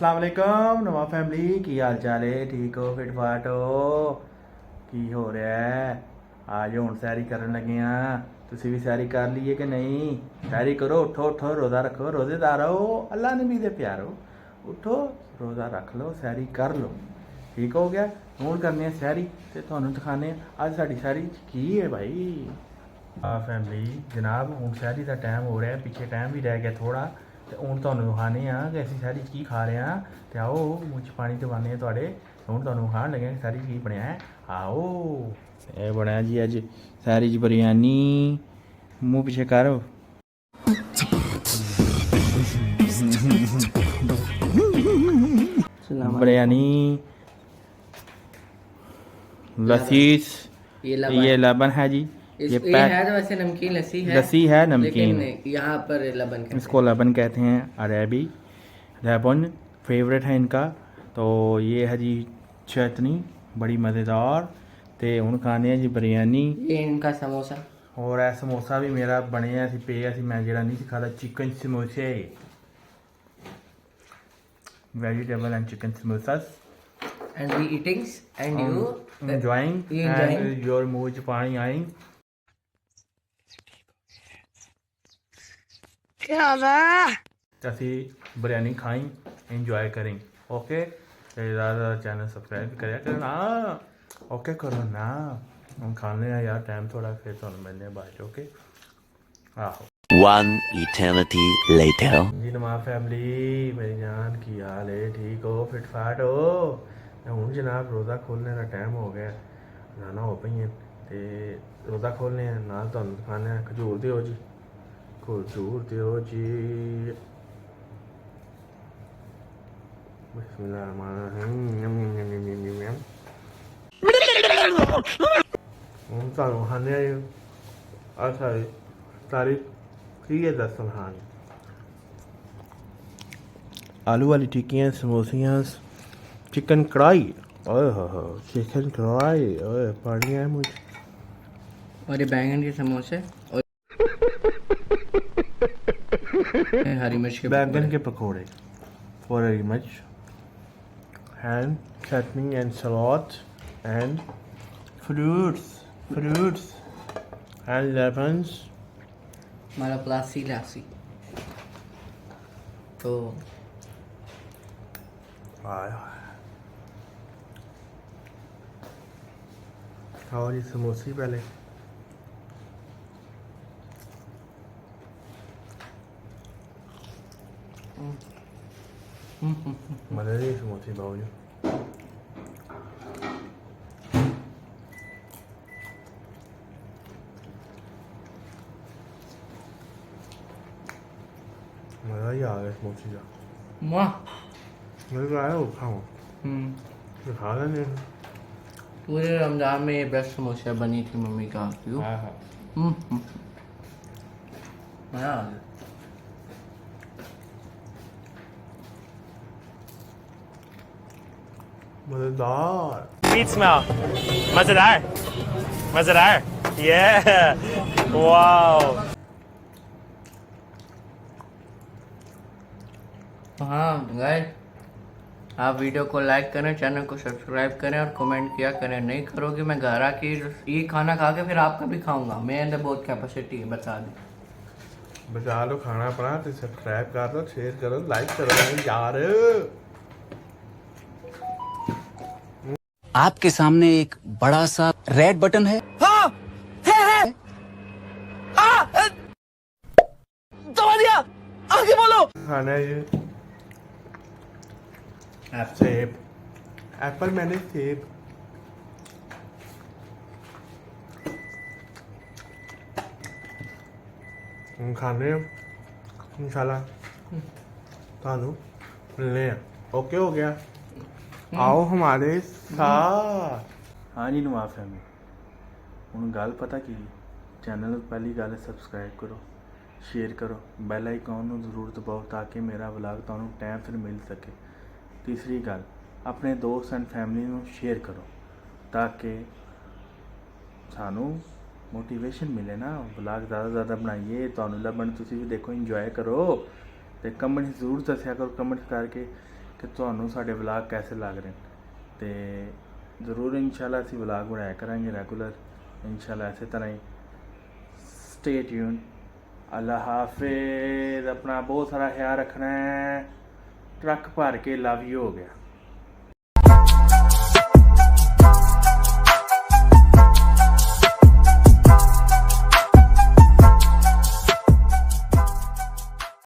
अस्सलाम वालेकुम नवा फैमिली की हाल चाल है ठीक हो फिट फाट हो की हो रहा है आज हुण सैरी करन लगे हाँ तुसी भी सैरी कर लीए कि नहीं सैरी करो उठो उठो रोज़ा रखो रोज़ेदार हो अल्लाह नबी दे प्यारो उठो रोज़ा रख लो सैरी कर लो ठीक हो गया हुण करने सैरी ते तुहानूं दिखाने अज साडी सैरी की है भाई फैमिली जनाब हुण सैरी का टाइम हो रहा है पिछे टाइम भी रह गया थोड़ा तो हूँ तुहानूं विखाने कि असीं सारी की खा रहे हैं तो आओ मूँह च पानी दवाने तुहाडे हूँ तुहानूं विखाण लगे सारी की बनया है आओ ये बनया जी अज सारी च बिरयानी मूँह पिछे करो बिरयानी लसीस ये लबन है जी ये है तो वैसे नमकीन लस्सी है नमकीन लेकिन यहाँ पर लबन कहते इसको लबन कहते हैं अरेबी लबन फेवरेट है इनका तो ये है जी चटनी बड़ी मज़ेदार तो हूँ खाने जी बिरयानी ये इनका समोसा और ए समोसा भी मेरा बने पे मैं जरा नहीं खाता चिकन समोसे vegetable and chicken samosa and we eatings and you enjoying and your मुँह च पानी आएंग ਅਸੀਂ बिरयानी खाई इंजॉय करें ओके ज़्यादा चैनल सब्सक्राइब करें करना ओके करो ना हम खाने यार टाइम थोड़ा फिर तो मिलने बाद ओके आहो One eternity later. जी नमा फैमिली मेरी जान की हाल है ठीक हो फिट फाट हो हूँ जनाब रोज़ा खोलने का टाइम हो गया जाना हो पई ते रोज़ा खोलने नाल तुहानूं दिखाने खजूर दिओ जी खजूर दिओ जी हूँ तुहानूं खाने अच्छा तारीफ की है दस खान आलू वाली टिक्कियाँ समोसियाँ चिकन कढ़ाई ओए हो चिकन कढ़ाई ओए पानी है मुझे और ये बैंगन के समोसे और हरी मिर्च के बैंगन के पकोड़े फॉर हरी मिर्च and chutney and salad and fruits and lemons हमारा प्लासी लासी तो और ये समोसे पहले मज़े समोसे बाबू जी मज़ा ही आ गया समोसे का मेरे को आया वो खाऊँ खा लेने पूरे रमजान में ये बेस्ट समोसा बनी थी मम्मी का क्यों मज़ेदार Sweet smell. Mazadar. Yeah. Wow. हाँ गाइस आप वीडियो को लाइक करें चैनल को सब्सक्राइब करें और कमेंट किया करें नहीं करोगे मैं घर आके ये खाना खा के फिर आपका भी खाऊंगा मेरे अंदर बहुत कैपेसिटी है बता दें बचा लो खाना अपना तो सब्सक्राइब कर दो शेयर करो लाइक करो यार आपके सामने एक बड़ा सा रेड बटन है दबा दिया आगे बोलो खाना ये सेब एप्पल मैंने सेब हम खाने इंशाल्लाह तानू मिलने ओके हो गया आओ हमारे साथ हाँ जी नवाब फैमिली हूँ गल पता की चैनल पहली गल सबसक्राइब करो शेयर करो बैल आइकॉन को जरूर दबाओ ताकि मेरा व्लॉग तुहानू टाइम फिर मिल सके तीसरी गल अपने दोस्त एंड फैमिली को शेयर करो ताकि सानू मोटिवेशन मिले ना व्लॉग ज़्यादा ज़्यादा बनाइए तुहानू लभन तुसी भी देखो इंजॉय करो तो कमेंट जरूर दस्या करो कमेंट करके ਕਿ ਤੁਹਾਨੂੰ ਸਾਡੇ ਵਲੌਗ ਕੈਸੇ ਲੱਗ ਰਹੇ ਨੇ ਤੇ ਜ਼ਰੂਰ ਇਨਸ਼ਾਅੱਲਾ ਅਸੀਂ ਵਲੌਗ ਬਣਾਇਆ ਕਰਾਂਗੇ ਰੈਗੂਲਰ ਇਨਸ਼ਾਅੱਲਾ ਇਸੇ ਤਰ੍ਹਾਂ ਹੀ ਸਟੇ ਟਿਊਨ ਅੱਲਾ ਹਾਫਿਜ਼ ਆਪਣਾ ਬਹੁਤ ਸਾਰਾ ਖਿਆਲ ਰੱਖਣਾ ਹੈ ਟਰੱਕ ਭਰ ਕੇ ਲਵ ਯੂ ਹੋ ਗਿਆ